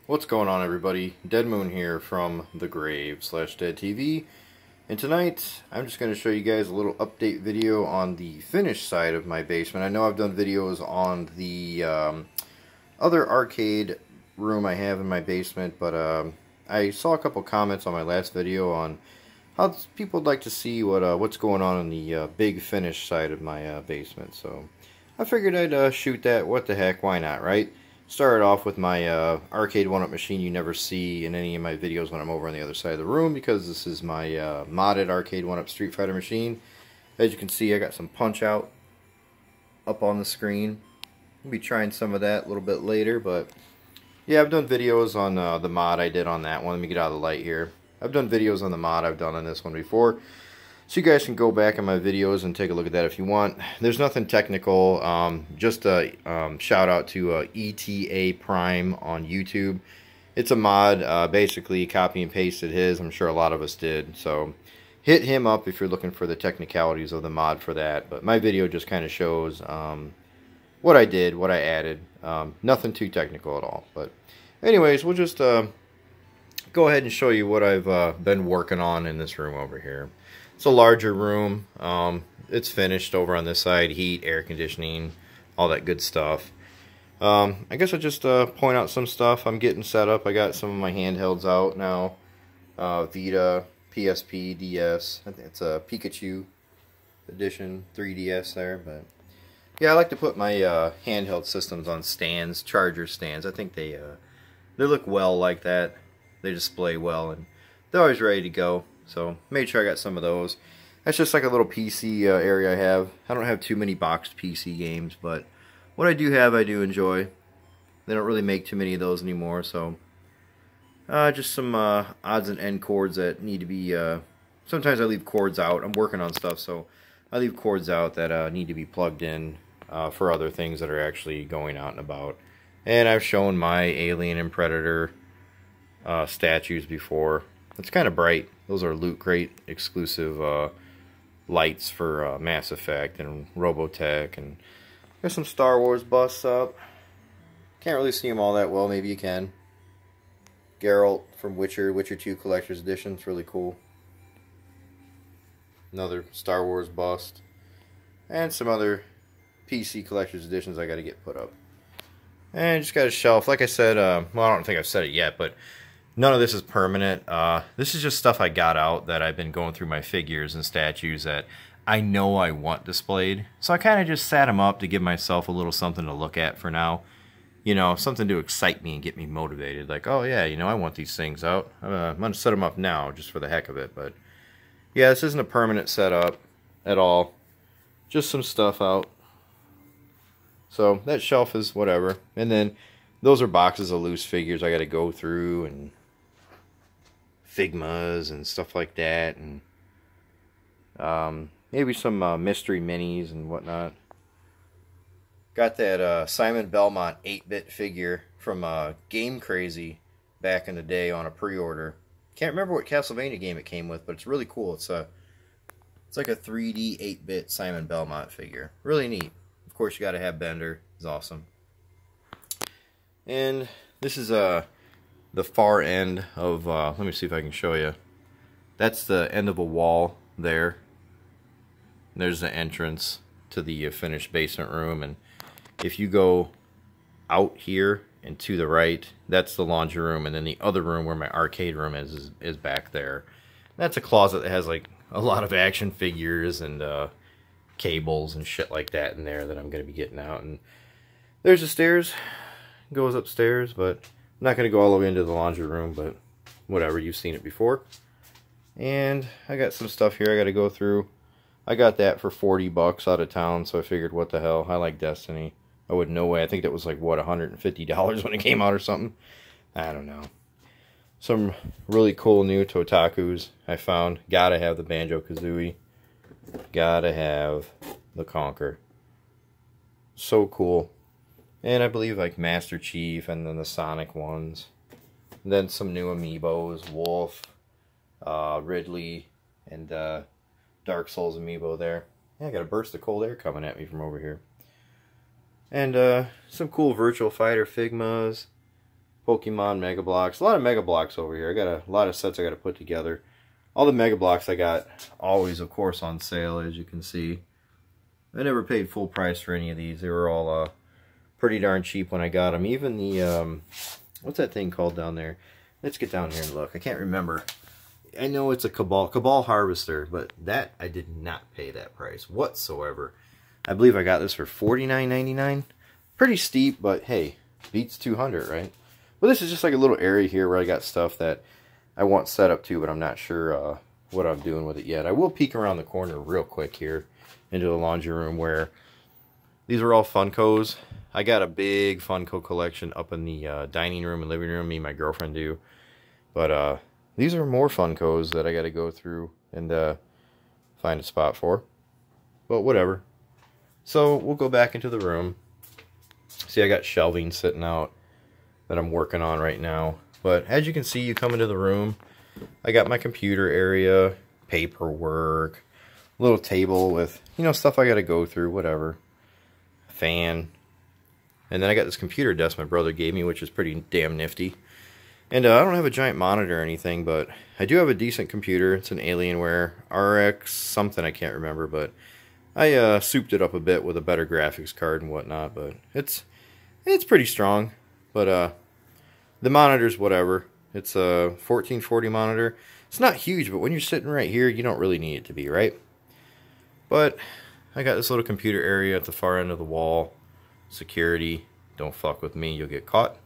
What's going on, everybody? Dead Moon here from the grave / Dead TV, and tonight I'm just going to show you guys a little update video on the finished side of my basement. I know I've done videos on the other arcade room I have in my basement, but I saw a couple comments on my last video on how people would like to see what's going on the big finished side of my basement. So I figured I'd shoot that. What the heck? Why not, right? Started off with my arcade one-up machine you never see in any of my videos when I'm over on the other side of the room, because this is my modded arcade one-up Street Fighter machine. As you can see, I got some Punch-Out up on the screen. I'll be trying some of that a little bit later, but yeah, I've done videos on the mod I did on that one. Let me get out of the light here. I've done videos on the mod I've done on this one before, so you guys can go back in my videos and take a look at that if you want. There's nothing technical. Just a shout out to ETA Prime on YouTube. It's a mod. Basically copy and pasted his. I'm sure a lot of us did. So hit him up if you're looking for the technicalities of the mod for that. But my video just kind of shows what I did, what I added. Nothing too technical at all. But anyways, we'll just go ahead and show you what I've been working on in this room over here. It's a larger room. It's finished over on this side. Heat, air conditioning, all that good stuff. I guess I'll just point out some stuff I'm getting set up. I got some of my handhelds out now. Vita, PSP, DS. I think it's a Pikachu edition, 3DS there. But yeah, I like to put my handheld systems on stands, charger stands. I think they look well like that. They display well, and they're always ready to go. So made sure I got some of those. That's just like a little PC area I have. I don't have too many boxed PC games, but what I do have, I do enjoy. They don't really make too many of those anymore, so just some odds and end cords that need to be. Sometimes I leave cords out. I'm working on stuff, so I leave cords out that need to be plugged in for other things that are actually going out and about. And I've shown my Alien and Predator statues before. It's kind of bright. Those are Loot Crate exclusive lights for Mass Effect and Robotech. And there's some Star Wars busts up. Can't really see them all that well. Maybe you can. Geralt from Witcher 2 Collector's Edition. It's really cool. Another Star Wars bust. And some other PC Collector's Editions I got to get put up. And just got a shelf. Like I said, well, I don't think I've said it yet, but none of this is permanent. This is just stuff I got out that I've been going through my figures and statues that I know I want displayed. So I kind of just sat them up to give myself a little something to look at for now. You know, something to excite me and get me motivated. Like, oh yeah, you know, I want these things out. I'm going to set them up now just for the heck of it. But yeah, this isn't a permanent setup at all. Just some stuff out. So that shelf is whatever. And then those are boxes of loose figures I got to go through, and Figmas and stuff like that, and maybe some mystery minis and whatnot. Got that Simon Belmont 8-bit figure from Game Crazy back in the day on a pre-order. Can't remember what Castlevania game it came with, but it's really cool. It's like a 3D 8-bit Simon Belmont figure. Really neat. Of course, you got to have Bender. It's awesome. And this is the far end of, let me see if I can show you. That's the end of a wall there. There's the entrance to the finished basement room. And if you go out here and to the right, that's the laundry room. And then the other room where my arcade room is back there. That's a closet that has like a lot of action figures and cables and shit like that in there that I'm going to be getting out. And there's the stairs. Goes upstairs, but I'm not going to go all the way into the laundry room, but whatever, you've seen it before. And I got some stuff here I got to go through. I got that for 40 bucks out of town, so I figured, what the hell, I like Destiny. I wouldn't know way. I think that was like, what, $150 when it came out or something? I don't know. Some really cool new Totakus I found. Gotta have the Banjo-Kazooie. Gotta have the Conker. So cool. And I believe like Master Chief, and then the Sonic ones. And then some new amiibos, Wolf, Ridley, and Dark Souls amiibo there. Yeah, I got a burst of cold air coming at me from over here. And some cool Virtual Fighter Figmas. Pokemon Mega Blocks. A lot of Mega Blocks over here. I got a lot of sets I got to put together. All the Mega Blocks I got always, of course, on sale, as you can see. I never paid full price for any of these. They were all pretty darn cheap when I got them. Even the, what's that thing called down there? Let's get down here and look. I can't remember. I know it's a Cabal Harvester, but that I did not pay that price whatsoever. I believe I got this for $49.99. Pretty steep, but hey, beats 200, right? Well, this is just like a little area here where I got stuff that I want set up too, but I'm not sure what I'm doing with it yet. I will peek around the corner real quick here into the laundry room where these are all Funkos. I got a big Funko collection up in the dining room and living room. Me and my girlfriend do. But these are more Funkos that I got to go through and find a spot for. But whatever. So we'll go back into the room. See, I got shelving sitting out that I'm working on right now. But as you can see, you come into the room. I got my computer area, paperwork, little table with, you know, stuff I got to go through, whatever. Fan. And then I got this computer desk my brother gave me, which is pretty damn nifty. And I don't have a giant monitor or anything, but I do have a decent computer. It's an Alienware RX something, I can't remember, but I souped it up a bit with a better graphics card and whatnot, but it's pretty strong. But the monitor's whatever. It's a 1440 monitor. It's not huge, but when you're sitting right here, you don't really need it to be, right? But I got this little computer area at the far end of the wall. Security. Don't fuck with me, you'll get caught.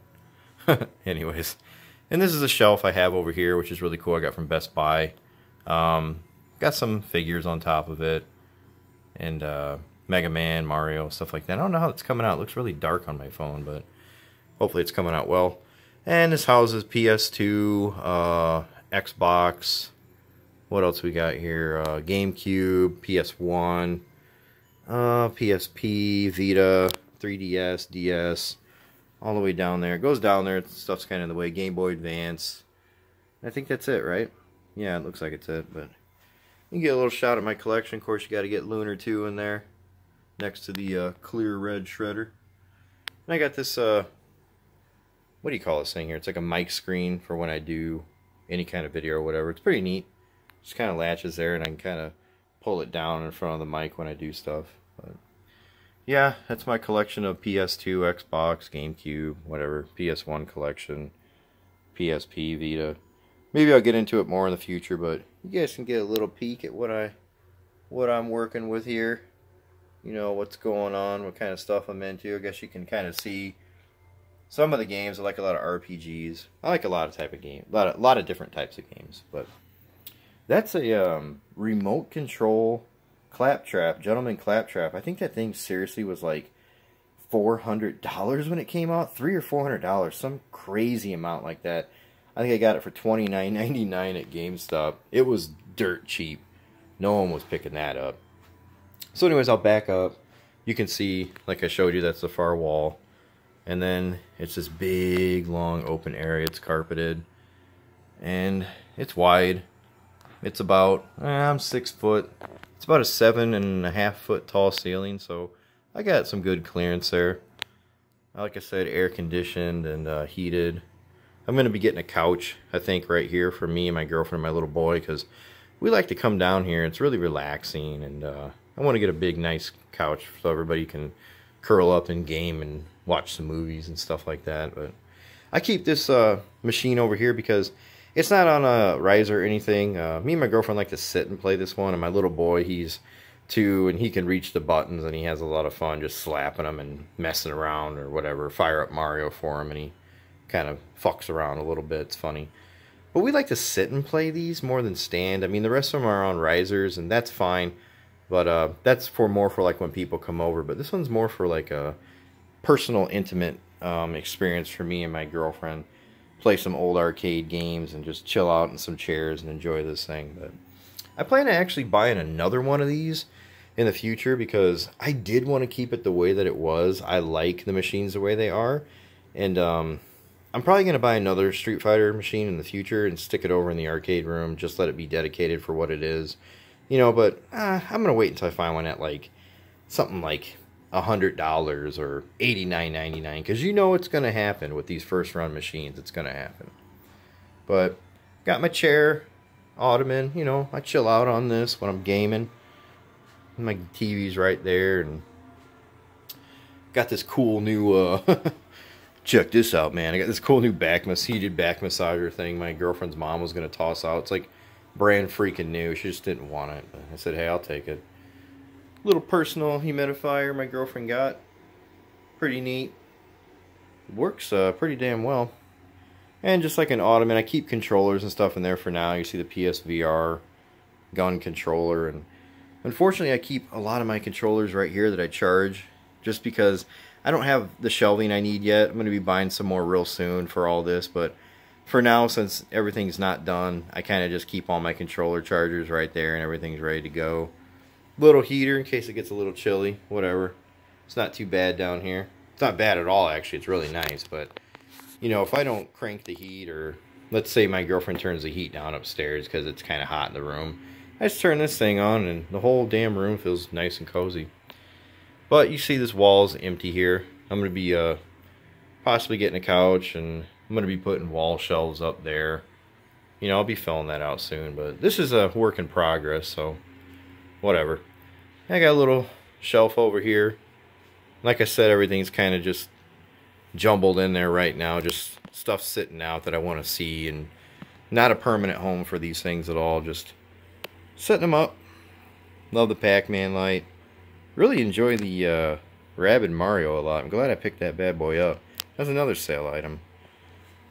Anyways. And this is a shelf I have over here, which is really cool. I got from Best Buy. Got some figures on top of it. And Mega Man, Mario, stuff like that. I don't know how it's coming out. It looks really dark on my phone, but hopefully it's coming out well. And this houses PS2, Xbox. What else we got here? GameCube, PS1, PSP, Vita, 3DS, DS. All the way down there. It goes down there. Stuff's kind of in the way. Game Boy Advance. I think that's it, right? Yeah, it looks like it's it. But you can get a little shot at my collection. Of course, you got to get Lunar 2 in there. Next to the clear red shredder. And I got this, what do you call this thing here? It's like a mic screen for when I do any kind of video or whatever. It's pretty neat. Just kind of latches there and I can kind of pull it down in front of the mic when I do stuff. But yeah, that's my collection of PS2, Xbox, GameCube, whatever, PS1 collection, PSP, Vita. Maybe I'll get into it more in the future, but you guys can get a little peek at what I'm working with here. You know, what's going on, what kind of stuff I'm into. I guess you can kind of see some of the games. I like a lot of RPGs. I like a lot of type of games, a lot of different types of games. But that's a remote control claptrap, gentleman claptrap. I think that thing seriously was like $400 when it came out. $300 or $400, some crazy amount like that. I think I got it for $29.99 at GameStop. It was dirt cheap. No one was picking that up. So anyways, I'll back up. You can see, like I showed you, that's the far wall. And then it's this big, long, open area. It's carpeted. And it's wide. It's about, I'm 6 foot. It's about a 7.5 foot tall ceiling, so I got some good clearance there. Like I said, air conditioned and heated. I'm going to be getting a couch, I think, right here for me and my girlfriend and my little boy, because we like to come down here. It's really relaxing, and I want to get a big, nice couch so everybody can curl up and game and watch some movies and stuff like that. But I keep this machine over here because it's not on a riser or anything. Me and my girlfriend like to sit and play this one, and my little boy, he's 2, and he can reach the buttons, and he has a lot of fun just slapping them and messing around or whatever. Fire up Mario for him, and he kind of fucks around a little bit. It's funny. But we like to sit and play these more than stand. I mean, the rest of them are on risers, and that's fine. But that's more for like when people come over. But this one's more for like a personal, intimate experience for me and my girlfriend. Play some old arcade games and just chill out in some chairs and enjoy this thing. But I plan on actually buying another one of these in the future because I did want to keep it the way that it was. I like the machines the way they are. And I'm probably going to buy another Street Fighter machine in the future and stick it over in the arcade room. Just let it be dedicated for what it is. You know, but I'm going to wait until I find one at like something like $100 or $89.99, because you know it's going to happen with these first run machines. It's going to happen. But got my chair, ottoman, you know, I chill out on this when I'm gaming. My TV's right there, and got this cool new check this out, man. I got this cool new heated back massager thing my girlfriend's mom was going to toss out. It's like brand freaking new. She just didn't want it. But I said, hey, I'll take it. Little personal humidifier my girlfriend got. Pretty neat. Works pretty damn well. And just like an ottoman, I keep controllers and stuff in there for now. You see the PSVR gun controller. And unfortunately, I keep a lot of my controllers right here that I charge, just because I don't have the shelving I need yet. I'm going to be buying some more real soon for all this. But for now, since everything's not done, I kind of just keep all my controller chargers right there and everything's ready to go. Little heater in case it gets a little chilly, whatever. It's not too bad down here. It's not bad at all, actually. It's really nice, but you know, if I don't crank the heat, or let's say my girlfriend turns the heat down upstairs because it's kind of hot in the room, I just turn this thing on and the whole damn room feels nice and cozy. But you see this wall's empty here. I'm going to be possibly getting a couch, and I'm going to be putting wall shelves up there. You know, I'll be filling that out soon, but this is a work in progress, so whatever. I got a little shelf over here. Like I said, everything's kind of just jumbled in there right now. Just stuff sitting out that I want to see, and not a permanent home for these things at all. Just setting them up. Love the Pac-Man light. Really enjoy the Rabid Mario a lot. I'm glad I picked that bad boy up. That's another sale item.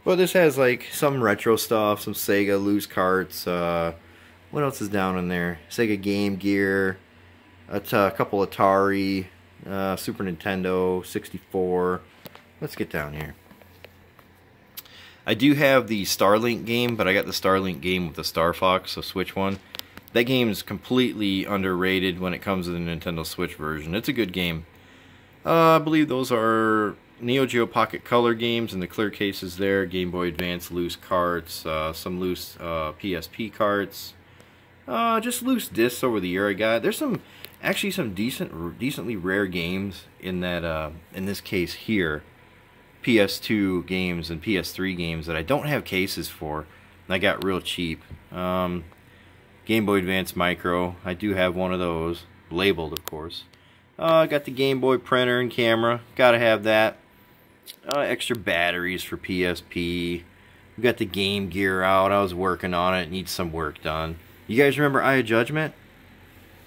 But this has like some retro stuff, some Sega loose carts. What else is down in there? Sega Game Gear, a couple Atari, Super Nintendo, 64. Let's get down here. I do have the Starlink game, but I got the Starlink game with the Star Fox, so Switch one. That game is completely underrated when it comes to the Nintendo Switch version. It's a good game. I believe those are Neo Geo Pocket Color games, and the clear cases there. Game Boy Advance loose carts, some loose PSP carts. Just loose discs over the year I got. There's actually some decently rare games in that in this case here. PS2 games and PS3 games that I don't have cases for, and I got real cheap. Game Boy Advance Micro, I do have one of those, labeled of course. I got the Game Boy printer and camera, gotta have that. Extra batteries for PSP. We got the Game Gear out, I was working on it, needs some work done. You guys remember Eye of Judgment?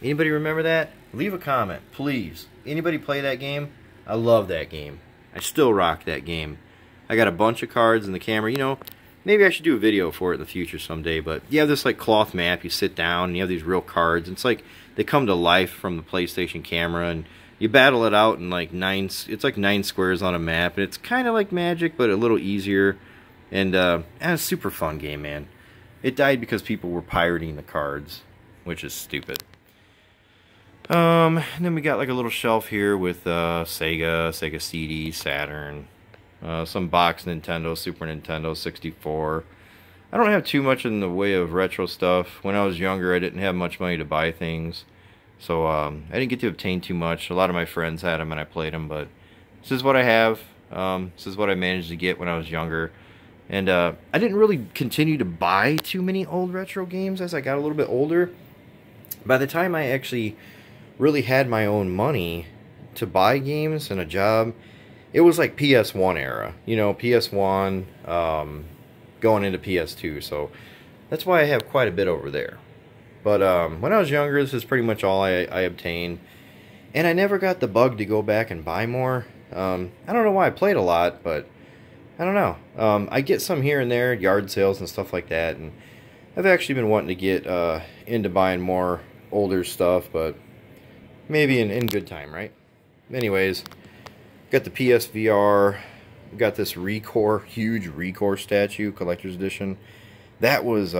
Anybody remember that? Leave a comment, please. Anybody play that game? I love that game. I still rock that game. I got a bunch of cards in the camera. You know, maybe I should do a video for it in the future someday. But you have this like cloth map. You sit down and you have these real cards. It's like they come to life from the PlayStation camera, and you battle it out in like it's like 9 squares on a map. And it's kind of like Magic, but a little easier. And it's a super fun game, man. It died because people were pirating the cards, which is stupid. And then we got like a little shelf here with Sega CD, Saturn, some box Nintendo, Super Nintendo, 64. I don't have too much in the way of retro stuff. When I was younger, I didn't have much money to buy things, so I didn't get to obtain too much. A lot of my friends had them and I played them, but this is what I have. This is what I managed to get when I was younger. And I didn't really continue to buy too many old retro games as I got a little bit older. By the time I actually really had my own money to buy games and a job, it was like PS1 era. You know, PS1 going into PS2. So that's why I have quite a bit over there. But when I was younger, this is pretty much all I obtained. And I never got the bug to go back and buy more. I don't know why I played a lot, but I don't know. I get some here and there, yard sales and stuff like that. And I've actually been wanting to get into buying more older stuff, but maybe in good time, right? Anyways, got the PSVR, got this huge Recore statue, collector's edition. That was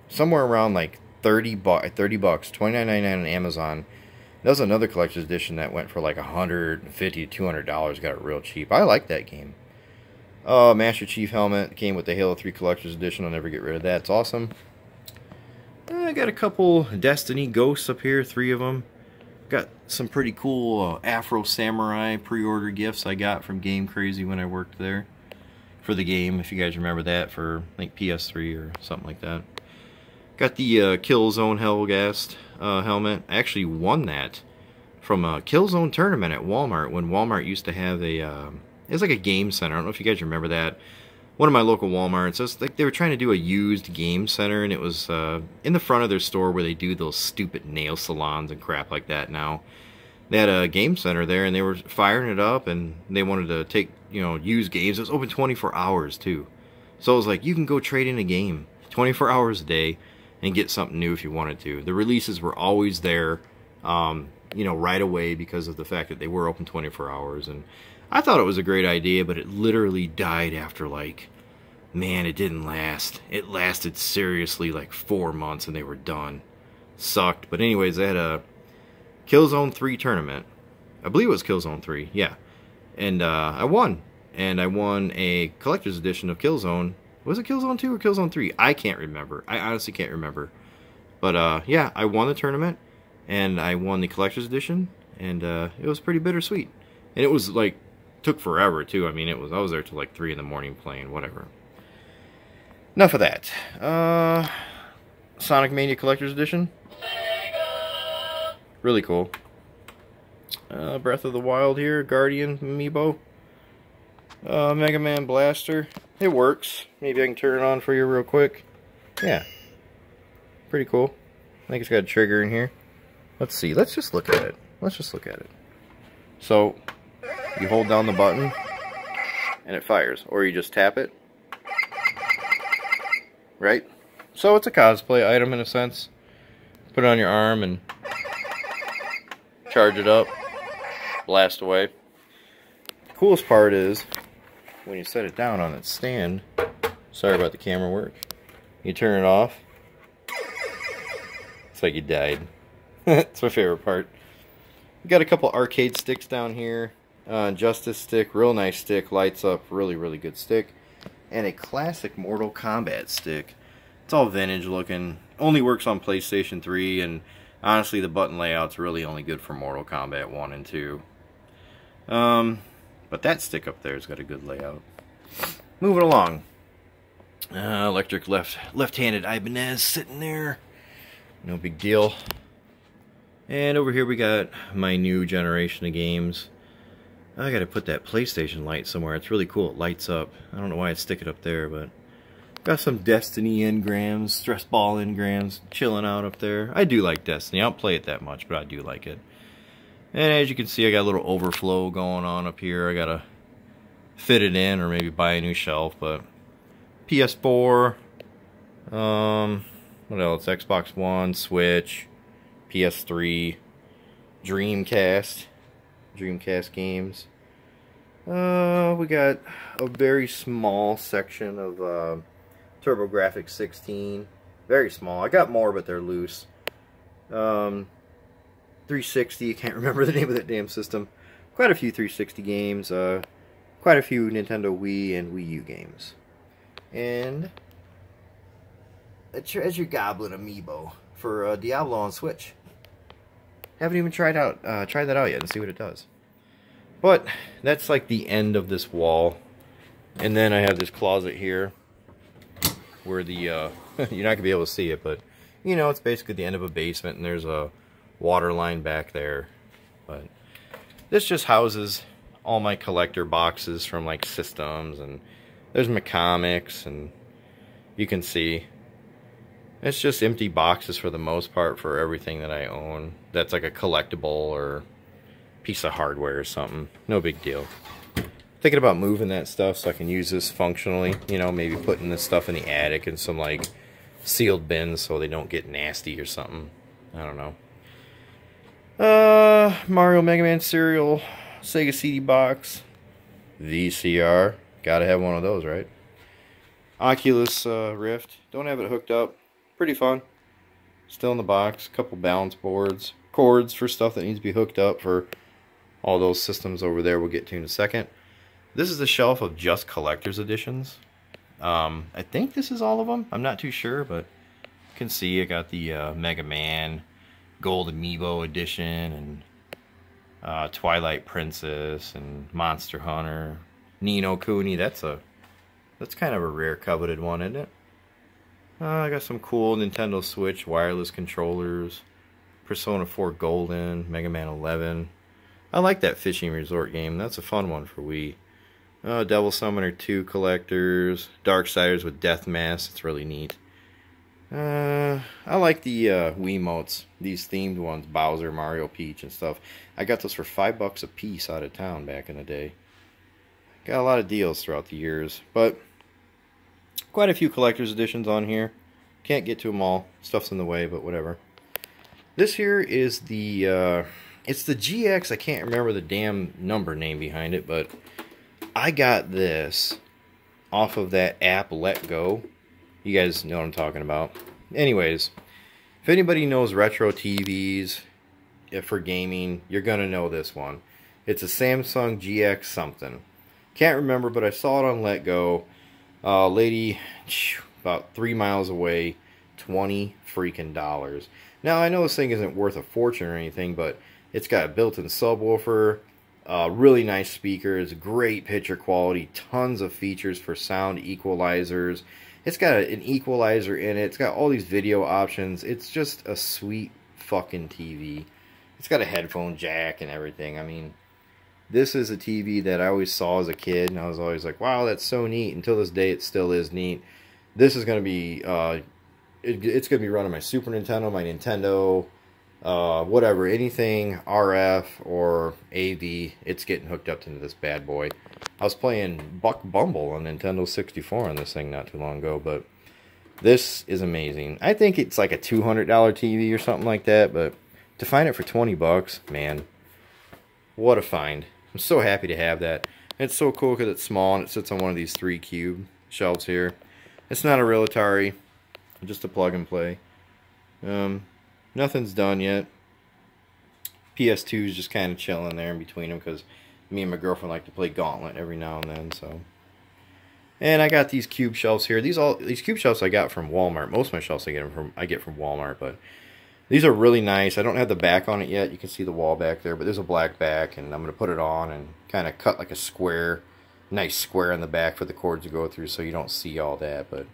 somewhere around like 30 bucks, $29.99 on Amazon. That was another collector's edition that went for like $150 to $200. Got it real cheap. I like that game. Master Chief helmet came with the Halo 3 collector's edition. I'll never get rid of that. It's awesome. I got a couple Destiny ghosts up here, 3 of them. Got some pretty cool Afro Samurai pre-order gifts I got from Game Crazy when I worked there for the game, if you guys remember that, for I think PS3 or something like that. Got the Killzone Hellgast helmet. I actually won that from a Killzone tournament at Walmart when Walmart used to have a it was like a game center. I don't know if you guys remember that. One of my local Walmarts, it was like they were trying to do a used game center, and it was in the front of their store where they do those stupid nail salons and crap like that now. They had a game center there, and they were firing it up, and they wanted to take, you know, used games. It was open 24 hours, too. So it was like, you can go trade in a game 24 hours a day and get something new if you wanted to. The releases were always there, you know, right away because of the fact that they were open 24 hours. And I thought it was a great idea, but it literally died after, like, man, it didn't last. It lasted seriously like 4 months and they were done. Sucked. But anyways, they had a Killzone 3 tournament. I believe it was Killzone 3, yeah. And I won. And I won a collector's edition of Killzone. Was it Killzone 2 or Killzone 3? I can't remember. I honestly can't remember. But yeah, I won the tournament. And I won the collector's edition. And it was pretty bittersweet. And it was like, took forever too. I mean, I was there till like 3 in the morning playing, whatever. Enough of that. Sonic Mania Collector's Edition. Really cool. Breath of the Wild here, Guardian Amiibo. Mega Man Blaster. It works. Maybe I can turn it on for you real quick. Yeah. Pretty cool. I think it's got a trigger in here. Let's see. Let's just look at it. Let's just look at it. So, you hold down the button and it fires. Or you just tap it. Right? So it's a cosplay item in a sense. Put it on your arm and charge it up. Blast away. The coolest part is when you set it down on its stand. Sorry about the camera work. You turn it off. It's like you died. That's my favorite part. We got a couple arcade sticks down here. Justice stick, real nice stick, lights up, really, really good stick. And a classic Mortal Kombat stick. It's all vintage looking. Only works on PlayStation 3, and honestly, the button layout's really only good for Mortal Kombat 1 and 2. But that stick up there's got a good layout. Moving along. Electric left-handed Ibanez sitting there. No big deal. And over here we got my new generation of games. I gotta put that PlayStation light somewhere. It's really cool. It lights up. I don't know why I'd stick it up there, but got some Destiny engrams, stress ball engrams chilling out up there. I do like Destiny. I don't play it that much, but I do like it. And as you can see, I got a little overflow going on up here. I gotta fit it in or maybe buy a new shelf, but PS4, what else? Xbox One, Switch, PS3, Dreamcast games. We got a very small section of TurboGrafx 16. Very small. I got more, but they're loose. 360, I can't remember the name of that damn system. Quite a few 360 games. Quite a few Nintendo Wii and Wii U games. And a Treasure Goblin amiibo for Diablo on Switch. Haven't even tried that out yet and see what it does. But that's like the end of this wall. And then I have this closet here where the you're not gonna be able to see it, but you know, it's basically the end of a basement, and there's a water line back there. But this just houses all my collector boxes from like systems, and there's my comics, and you can see it's just empty boxes for the most part for everything that I own. That's like a collectible or piece of hardware or something. No big deal. Thinking about moving that stuff so I can use this functionally. You know, maybe putting this stuff in the attic in some like sealed bins so they don't get nasty or something. I don't know. Mario Mega Man cereal, Sega CD box, VCR. Gotta have one of those, right? Oculus Rift. Don't have it hooked up. Pretty fun. Still in the box. Couple balance boards. Cords for stuff that needs to be hooked up for all those systems over there we'll get to in a second. This is the shelf of just collector's editions. I think this is all of them. I'm not too sure, but you can see I got the Mega Man, Gold Amiibo edition, and Twilight Princess, and Monster Hunter, Ni no Kuni. That's kind of a rare, coveted one, isn't it? I got some cool Nintendo Switch wireless controllers, Persona 4 Golden, Mega Man 11. I like that fishing resort game. That's a fun one for Wii. Devil Summoner 2 collectors, Darksiders with Death Mask. It's really neat. I like the Wiimotes, these themed ones, Bowser, Mario, Peach, and stuff. I got those for $5 a piece out of town back in the day. Got a lot of deals throughout the years, but quite a few collector's editions on here. Can't get to them all. Stuff's in the way, but whatever. This here is the, it's the GX. I can't remember the damn number name behind it, but I got this off of that app, Let Go. You guys know what I'm talking about. Anyways, if anybody knows retro TVs for gaming, you're going to know this one. It's a Samsung GX something. Can't remember, but I saw it on Let Go. Lady, about 3 miles away, $20 freaking dollars. Now, I know this thing isn't worth a fortune or anything, but it's got a built-in subwoofer, really nice speakers, great picture quality, tons of features for sound equalizers. It's got an equalizer in it. It's got all these video options. It's just a sweet fucking TV. It's got a headphone jack and everything. I mean, this is a TV that I always saw as a kid, and I was always like, wow, that's so neat. Until this day, it still is neat. This is going to be, it's going to be running my Super Nintendo, my Nintendo, whatever, anything RF or AV, it's getting hooked up into this bad boy. I was playing Buck Bumble on Nintendo 64 on this thing not too long ago, but this is amazing. I think it's like a $200 TV or something like that, but to find it for 20 bucks, man, what a find. I'm so happy to have that. It's so cool because it's small and it sits on one of these 3 cube shelves here. It's not a real Atari, just a plug and play. Nothing's done yet. PS2 is just kind of chilling there in between them because me and my girlfriend like to play Gauntlet every now and then. So, and I got these cube shelves here. These cube shelves I got from Walmart. Most of my shelves I get from Walmart, but these are really nice. I don't have the back on it yet. You can see the wall back there, but there's a black back, and I'm going to put it on and kind of cut like a square, nice square in the back for the cords to go through so you don't see all that. But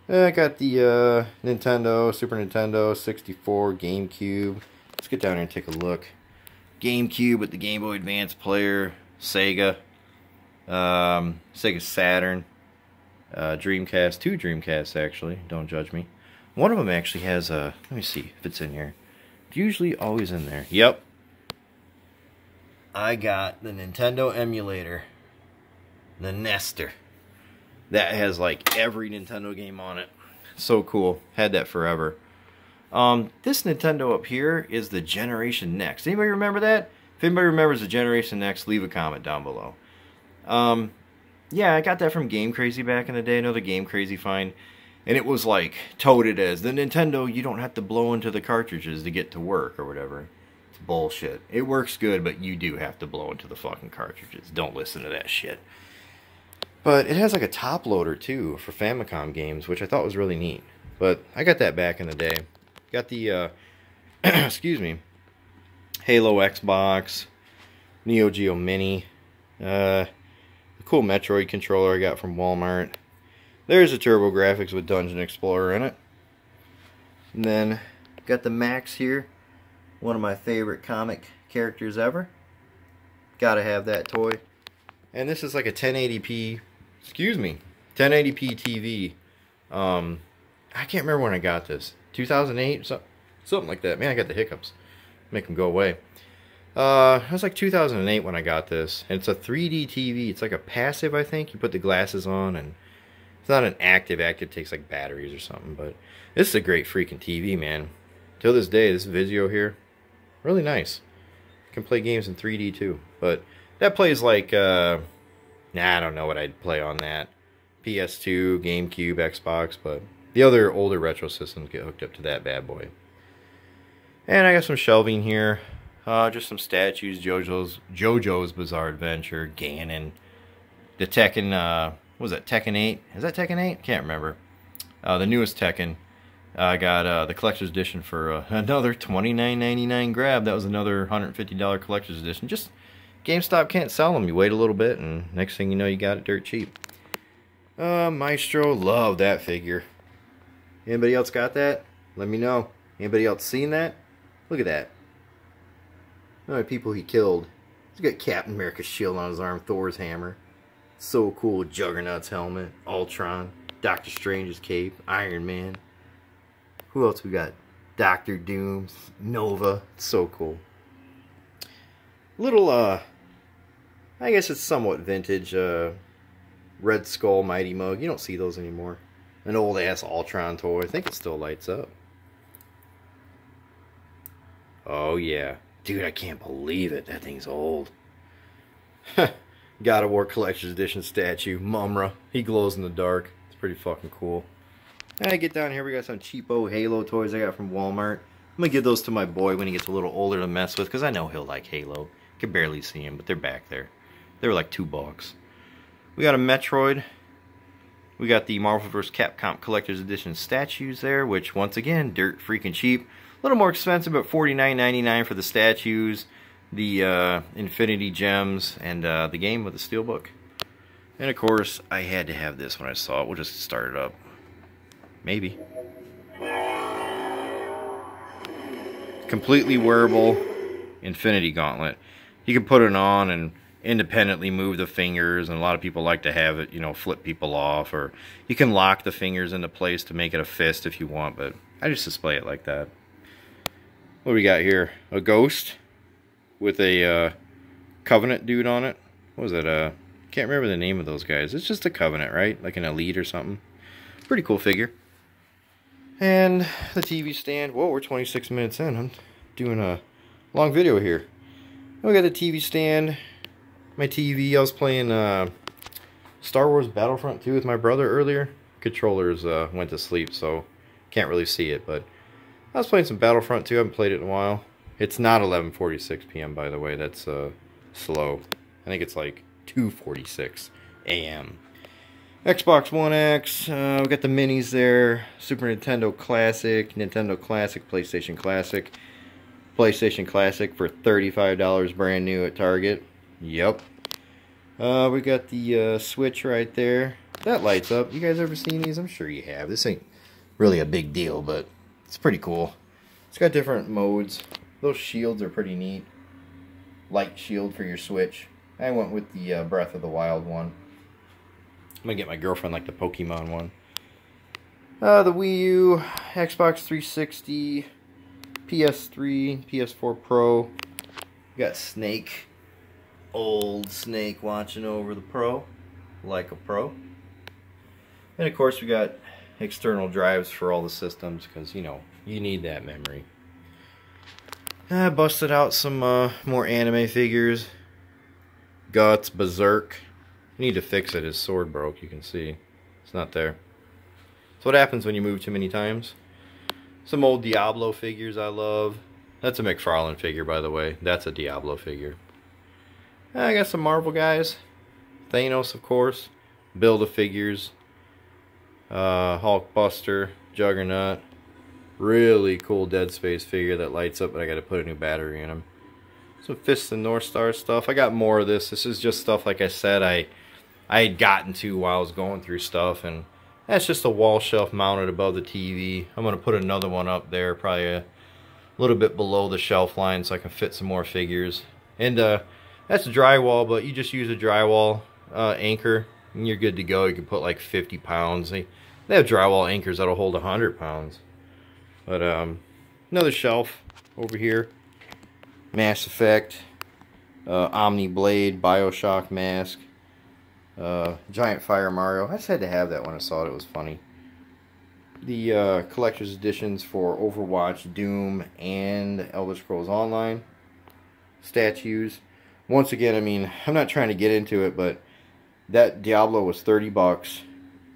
I got the Nintendo, Super Nintendo, 64, GameCube. Let's get down here and take a look. GameCube with the Game Boy Advance player, Sega, Sega Saturn, Dreamcast, 2 Dreamcasts actually, don't judge me. One of them actually has a, let me see if it's in here. It's usually always in there. Yep. I got the Nintendo emulator, the Nester. That has like every Nintendo game on it. So cool. Had that forever. This Nintendo up here is the Generation Next. Anybody remember that? If anybody remembers the Generation Next, leave a comment down below. Yeah, I got that from Game Crazy back in the day. Another Game Crazy find. And it was like touted as the Nintendo, you don't have to blow into the cartridges to get to work or whatever. It's bullshit. It works good, but you do have to blow into the fucking cartridges. Don't listen to that shit. But it has like a top loader too for Famicom games, which I thought was really neat. But I got that back in the day. Got the, excuse me, Halo Xbox, Neo Geo Mini, the cool Metroid controller I got from Walmart. There's a TurboGrafx with Dungeon Explorer in it. And then got the Max here, one of my favorite comic characters ever. Gotta have that toy. And this is like a 1080p, excuse me, 1080p TV. I can't remember when I got this. 2008? Something like that. Man, I got the hiccups. Make them go away. It was like 2008 when I got this. And it's a 3D TV. It's like a passive, I think. You put the glasses on, and it's not an active. Active takes like batteries or something. But this is a great freaking TV, man. Till this day, this Vizio here, really nice. Can play games in 3D too. But that plays like, I don't know what I'd play on that. PS2, GameCube, Xbox, but the other older retro systems get hooked up to that bad boy. And I got some shelving here. Just some statues. JoJo's Bizarre Adventure. Ganon. The Tekken, what was that? Tekken 8? Is that Tekken 8? Can't remember. The newest Tekken. I got the collector's edition for another $29.99 grab. That was another $150 collector's edition. Just GameStop can't sell them. You wait a little bit, and next thing you know, you got it dirt cheap. Maestro, love that figure. Anybody else got that? Let me know. Anybody else seen that? Look at that. How many people he killed. He's got Captain America's shield on his arm, Thor's hammer. So cool. Juggernaut's helmet, Ultron, Doctor Strange's cape, Iron Man. Who else we got? Doctor Doom, Nova. So cool. Little, I guess it's somewhat vintage, Red Skull Mighty Mug. You don't see those anymore. An old-ass Ultron toy. I think it still lights up. Oh, yeah. Dude, I can't believe it. That thing's old. God of War Collector's Edition statue. Mumra. He glows in the dark. It's pretty fucking cool. I get down here, we got some cheapo Halo toys I got from Walmart. I'm going to give those to my boy when he gets a little older to mess with, because I know he'll like Halo. Can barely see him, but they're back there. They were like $2. We got a Metroid. We got the Marvel vs. Capcom Collector's Edition statues there, which, once again, dirt freaking cheap. A little more expensive, but $49.99 for the statues, the Infinity Gems, and the game with the Steelbook. And, of course, I had to have this when I saw it. We'll just start it up. Maybe. Completely wearable Infinity Gauntlet. You can put it on and independently move the fingers, and a lot of people like to have it, you know, flip people off, or you can lock the fingers into place to make it a fist if you want, but I just display it like that. What do we got here? A ghost with a Covenant dude on it. What was it? Can't remember the name of those guys. It's just a Covenant, right? Like an Elite or something. Pretty cool figure. And the TV stand. Whoa, we're 26 minutes in. I'm doing a long video here. We got the TV stand. My TV. I was playing Star Wars Battlefront 2 with my brother earlier. Controllers went to sleep, so can't really see it. But I was playing some Battlefront 2. I haven't played it in a while. It's not 11:46 p.m. by the way. That's slow. I think it's like 2:46 a.m. Xbox One X, we got the minis there, Super Nintendo Classic, Nintendo Classic, PlayStation Classic for $35 brand new at Target. Yep. We got the Switch right there. That lights up. You guys ever seen these? I'm sure you have. This ain't really a big deal, but it's pretty cool. It's got different modes. Those shields are pretty neat. Light shield for your Switch. I went with the Breath of the Wild one. I'm going to get my girlfriend like the Pokemon one. The Wii U, Xbox 360, PS3, PS4 Pro. We got Snake. Old Snake watching over the Pro. Like a pro. And of course we got external drives for all the systems because, you know, you need that memory. I busted out some more anime figures. Guts, Berserk. I need to fix it. His sword broke, you can see. It's not there. That's what happens when you move too many times. Some old Diablo figures I love. That's a McFarlane figure, by the way. That's a Diablo figure. I got some Marvel guys. Thanos, of course. Build-A-Figures. Hulkbuster. Juggernaut. Really cool Dead Space figure that lights up, but I got to put a new battery in him. Some Fists and North Star stuff. I got more of this. This is just stuff, like I said, I had gotten to while I was going through stuff, and that's just a wall shelf mounted above the TV. I'm going to put another one up there, probably a little bit below the shelf line so I can fit some more figures. And that's drywall, but you just use a drywall anchor and you're good to go. You can put like 50 pounds. They have drywall anchors that'll hold 100 pounds. But another shelf over here. Mass Effect, Omni Blade, Bioshock mask, Giant Fire Mario. I just had to have that when I saw it. It was funny. The collector's editions for Overwatch, Doom, and Elder Scrolls Online. Statues. Once again, I mean, I'm not trying to get into it, but that Diablo was $30.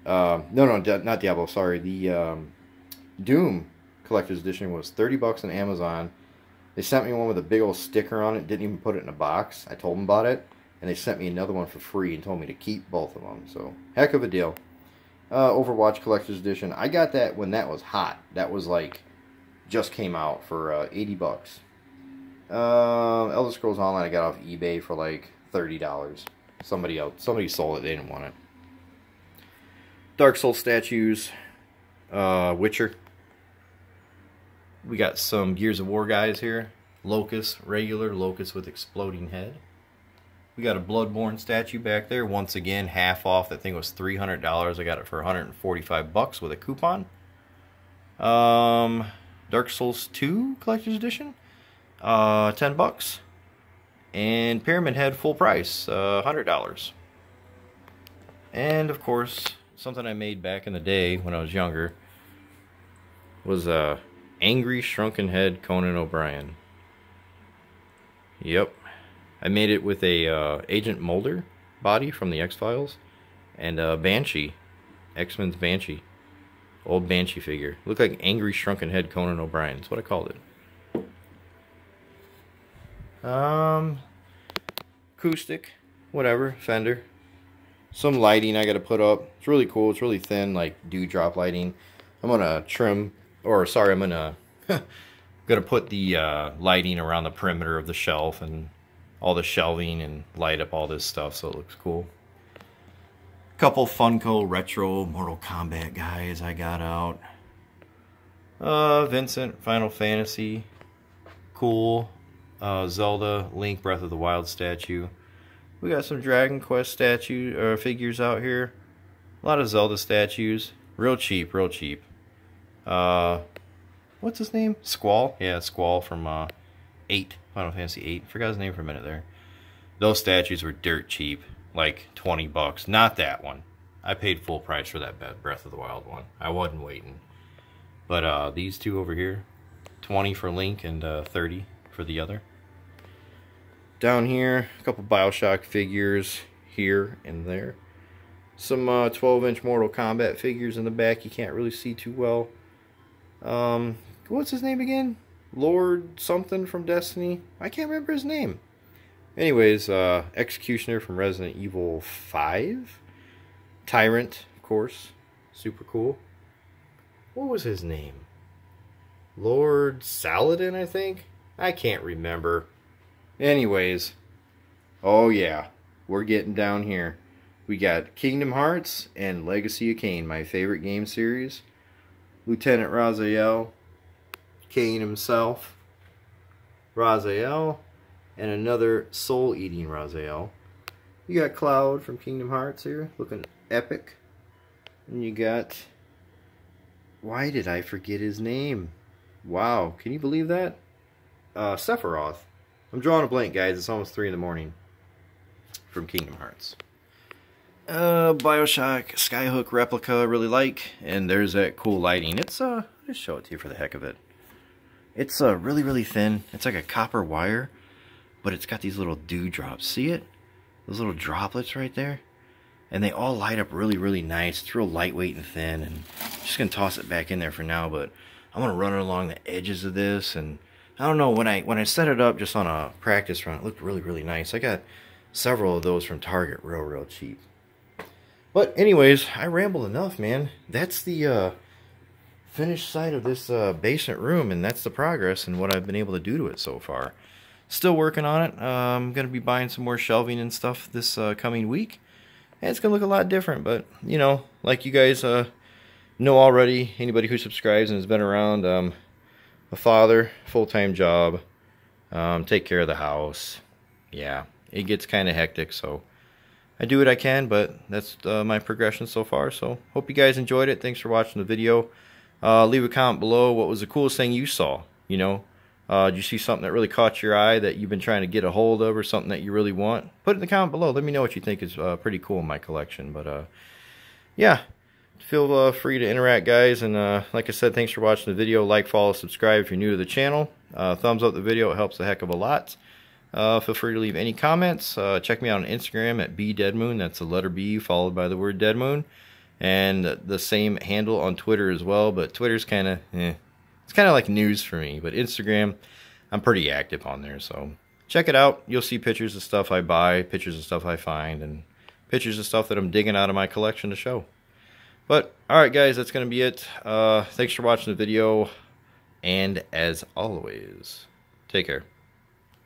No, not Diablo, sorry. The Doom collector's edition was $30 on Amazon. They sent me one with a big old sticker on it. Didn't even put it in a box. I told them about it. And they sent me another one for free and told me to keep both of them. So, heck of a deal. Overwatch Collector's Edition. I got that when that was hot. That was like, just came out for 80 bucks. Elder Scrolls Online I got off eBay for like $30. Somebody sold it, they didn't want it. Dark Souls statues, Witcher. We got some Gears of War guys here. Locust, regular, Locust with exploding head. We got a Bloodborne statue back there. Once again, half off. That thing was $300. I got it for 145 bucks with a coupon. Dark Souls 2 Collector's Edition. 10 bucks. And Pyramid Head full price, $100. And of course, something I made back in the day when I was younger was Angry Shrunken Head Conan O'Brien. Yep. I made it with a Agent Mulder body from the X-Files and Banshee, X-Men's Banshee. Old Banshee figure. Looked like Angry Shrunken Head Conan O'Brien. That's what I called it. Acoustic, whatever, Fender. Some lighting I gotta put up. It's really cool. It's really thin, like dewdrop lighting. I'm gonna trim, or sorry, I'm gonna put the lighting around the perimeter of the shelf and all the shelving and light up all this stuff so it looks cool. Couple Funko retro Mortal Kombat guys I got out. Vincent, Final Fantasy, cool. Zelda, Link, Breath of the Wild statue. We got some Dragon Quest figures out here. A lot of Zelda statues. Real cheap, real cheap. What's his name? Squall? Yeah, Squall from 8. Final Fantasy 8. Forgot his name for a minute there. Those statues were dirt cheap. Like 20 bucks. Not that one. I paid full price for that Breath of the Wild one. I wasn't waiting. But these two over here, 20 for Link and 30 for the other. Down here, a couple Bioshock figures here and there. Some 12-inch Mortal Kombat figures in the back you can't really see too well. What's his name again? Lord something from Destiny? I can't remember his name. Anyways, Executioner from Resident Evil 5. Tyrant, of course. Super cool. What was his name? Lord Saladin, I think? I can't remember. Anyways, oh yeah, we're getting down here. We got Kingdom Hearts and Legacy of Kain, my favorite game series. Lieutenant Raziel, Kain himself, Raziel, and another soul-eating Raziel. You got Cloud from Kingdom Hearts here, looking epic. And you got... Why did I forget his name? Wow, can you believe that? Sephiroth. I'm drawing a blank, guys. It's almost 3 in the morning. From Kingdom Hearts. Bioshock Skyhook replica I really like. And there's that cool lighting. It's, I'll just show it to you for the heck of it. It's really, really thin. It's like a copper wire. But it's got these little dewdrops. See it? Those little droplets right there? And they all light up really, really nice. It's real lightweight and thin. And I'm just going to toss it back in there for now. But I'm going to run it along the edges of this. And I don't know, when I set it up just on a practice run, it looked really, really nice. I got several of those from Target real, real cheap. But anyways, I rambled enough, man. That's the finished side of this basement room, and that's the progress and what I've been able to do to it so far. Still working on it. I'm going to be buying some more shelving and stuff this coming week. And it's going to look a lot different, but, you know, like you guys know already, anybody who subscribes and has been around, a father, full-time job, take care of the house. Yeah, it gets kind of hectic, so I do what I can, but that's my progression so far. So hope you guys enjoyed it. Thanks for watching the video. Leave a comment below. What was the coolest thing you saw? You know, did you see something that really caught your eye that you've been trying to get a hold of, or something that you really want? Put it in the comment below. Let me know what you think is pretty cool in my collection. But yeah, feel free to interact, guys. And like I said, thanks for watching the video. Like, follow, subscribe if you're new to the channel. Thumbs up the video. It helps a heck of a lot. Feel free to leave any comments. Check me out on Instagram at bdeadmoon. That's the letter B followed by the word deadmoon. And the same handle on Twitter as well. But Twitter's kind of, it's kind of like news for me. But Instagram, I'm pretty active on there. So check it out. You'll see pictures of stuff I buy, pictures of stuff I find, and pictures of stuff that I'm digging out of my collection to show. But, alright guys, that's going to be it. Thanks for watching the video, and as always, take care.